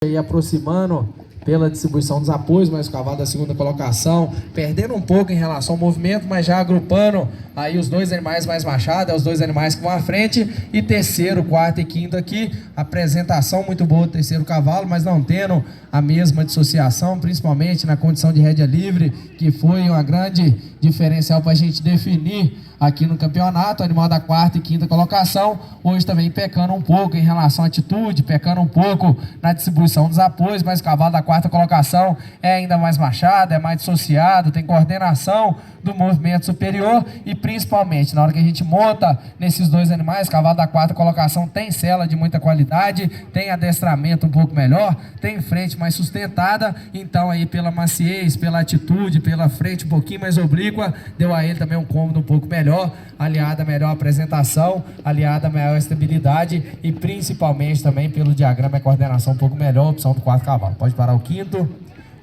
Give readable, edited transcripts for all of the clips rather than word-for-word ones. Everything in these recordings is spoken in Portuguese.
aí aproximando pela distribuição dos apoios, mas o cavalo da segunda colocação, perdendo um pouco em relação ao movimento, mas já agrupando aí os dois animais mais machados, os dois animais que vão à frente, e terceiro, quarto e quinto aqui, apresentação muito boa do terceiro cavalo, mas não tendo a mesma dissociação, principalmente na condição de rédea livre, que foi uma grande diferencial para a gente definir aqui no campeonato. O animal da quarta e quinta colocação, hoje também pecando um pouco em relação à atitude, pecando um pouco na distribuição dos apoios, mas o cavalo da quarta colocação é ainda mais machado, é mais dissociado, tem coordenação do movimento superior, e principalmente na hora que a gente monta nesses dois animais, o cavalo da quarta colocação tem sela de muita qualidade, tem adestramento um pouco melhor, tem frente mais sustentada, então aí pela maciez, pela atitude, pela frente um pouquinho mais oblíqua, deu a ele também um cômodo um pouco melhor, aliada a melhor apresentação, aliada a maior estabilidade e principalmente também pelo diagrama e coordenação um pouco melhor, opção do quarto cavalo. Pode parar o quinto.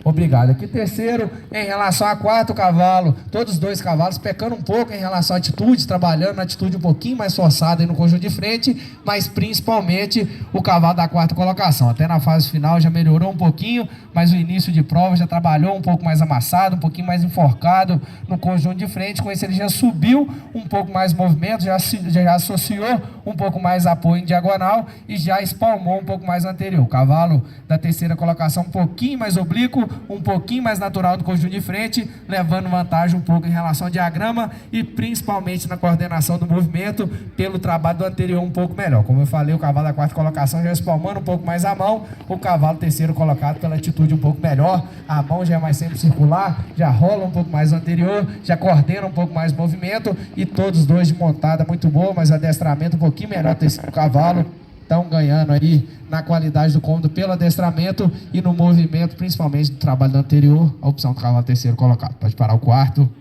Obrigado. Aqui terceiro, em relação a quarto cavalo, todos os dois cavalos pecando um pouco em relação à atitude, trabalhando na atitude um pouquinho mais forçada aí no conjunto de frente, mas principalmente o cavalo da quarta colocação. Até na fase final já melhorou um pouquinho, mas o início de prova já trabalhou um pouco mais amassado, um pouquinho mais enforcado no conjunto de frente. Com isso ele já subiu um pouco mais o movimento, já associou um pouco mais apoio em diagonal e já espalmou um pouco mais no anterior. O cavalo da terceira colocação um pouquinho mais oblíquo, um pouquinho mais natural do conjunto de frente, levando vantagem um pouco em relação ao diagrama e principalmente na coordenação do movimento, pelo trabalho do anterior um pouco melhor. Como eu falei, o cavalo da quarta colocação já espalmando um pouco mais a mão, o cavalo terceiro colocado pela atitude um pouco melhor, a mão já é mais sempre circular, já rola um pouco mais no anterior, já coordena um pouco mais o movimento, e todos dois de montada muito boa, mas adestramento um pouquinho melhor do terceiro cavalo. Estão ganhando aí na qualidade do cômodo pelo adestramento e no movimento, principalmente do trabalho do anterior, a opção do cavalo terceiro colocado. Pode parar o quarto.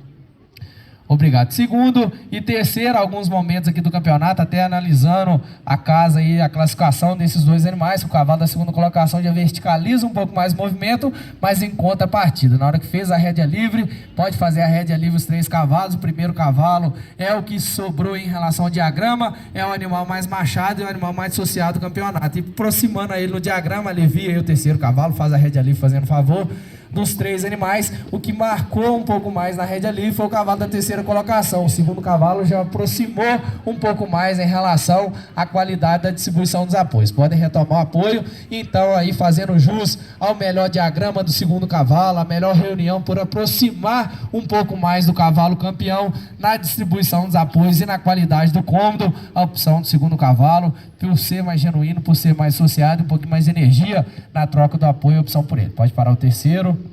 Obrigado. Segundo e terceiro, alguns momentos aqui do campeonato, até analisando a casa e a classificação desses dois animais, o cavalo da segunda colocação já verticaliza um pouco mais o movimento, mas em contrapartida, na hora que fez a rédea livre, pode fazer a rédea livre os três cavalos. O primeiro cavalo é o que sobrou em relação ao diagrama, é o animal mais machado e o animal mais dissociado do campeonato, e aproximando ele no diagrama, alivia aí o terceiro cavalo, faz a rédea livre fazendo favor dos três animais. O que marcou um pouco mais na rédea livre foi o cavalo da terceira colocação. O segundo cavalo já aproximou um pouco mais em relação à qualidade da distribuição dos apoios. Podem retomar o apoio, então aí fazendo jus ao melhor diagrama do segundo cavalo, a melhor reunião por aproximar um pouco mais do cavalo campeão na distribuição dos apoios e na qualidade do cômodo, a opção do segundo cavalo, por ser mais genuíno, por ser mais associado, um pouquinho mais de energia na troca do apoio, a opção por ele. Pode parar o terceiro.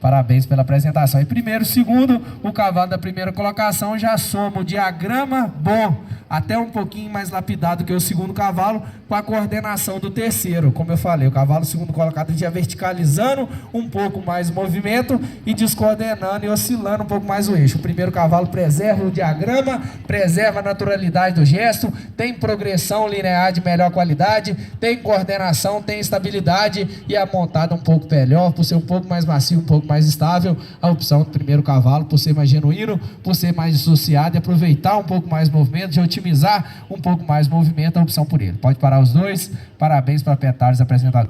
Parabéns pela apresentação. E primeiro, segundo, o cavalo da primeira colocação já soma o diagrama bom, até um pouquinho mais lapidado que o segundo cavalo, com a coordenação do terceiro. Como eu falei, o cavalo segundo colocado já verticalizando um pouco mais o movimento e descoordenando e oscilando um pouco mais o eixo. O primeiro cavalo preserva o diagrama, preserva a naturalidade do gesto, tem progressão linear de melhor qualidade, tem coordenação, tem estabilidade e a montada um pouco melhor, por ser um pouco mais macio, um pouco mais estável. A opção do primeiro cavalo, por ser mais genuíno, por ser mais dissociado e aproveitar um pouco mais o movimento, de otimizar um pouco mais o movimento, a opção por ele. Pode parar os dois. Parabéns para Petars, apresentador.